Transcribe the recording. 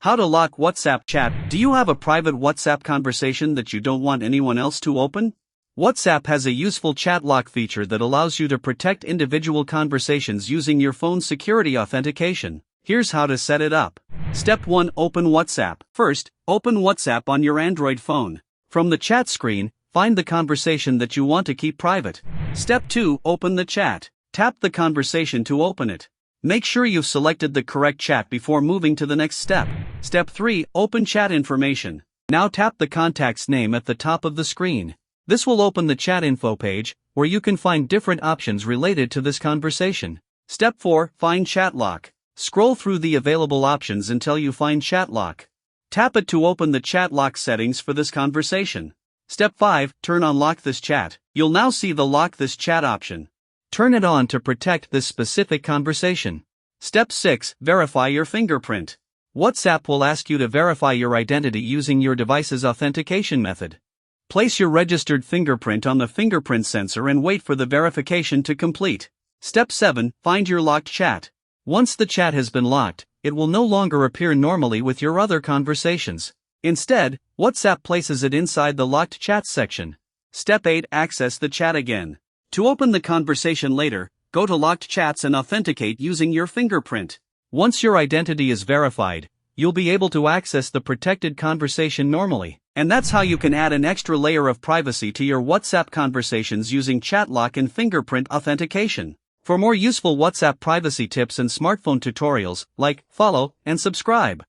How to lock WhatsApp chat. Do you have a private WhatsApp conversation that you don't want anyone else to open? WhatsApp has a useful chat lock feature that allows you to protect individual conversations using your phone's security authentication. Here's how to set it up. Step 1. Open WhatsApp. First, open WhatsApp on your Android phone. From the chat screen, find the conversation that you want to keep private. Step 2. Open the chat. Tap the conversation to open it. Make sure you've selected the correct chat before moving to the next step. Step 3. Open chat information. Now tap the contact's name at the top of the screen. This will open the chat info page, where you can find different options related to this conversation. Step 4. Find chat lock. Scroll through the available options until you find chat lock. Tap it to open the chat lock settings for this conversation. Step 5. Turn on lock this chat. You'll now see the lock this chat option. Turn it on to protect this specific conversation. Step 6. Verify your fingerprint. WhatsApp will ask you to verify your identity using your device's authentication method. Place your registered fingerprint on the fingerprint sensor and wait for the verification to complete. Step 7. Find your locked chat. Once the chat has been locked, it will no longer appear normally with your other conversations. Instead, WhatsApp places it inside the locked chat section. Step 8. Access the chat again. To open the conversation later, go to locked chats and authenticate using your fingerprint. Once your identity is verified, you'll be able to access the protected conversation normally. And that's how you can add an extra layer of privacy to your WhatsApp conversations using chat lock and fingerprint authentication. For more useful WhatsApp privacy tips and smartphone tutorials, like, follow, and subscribe.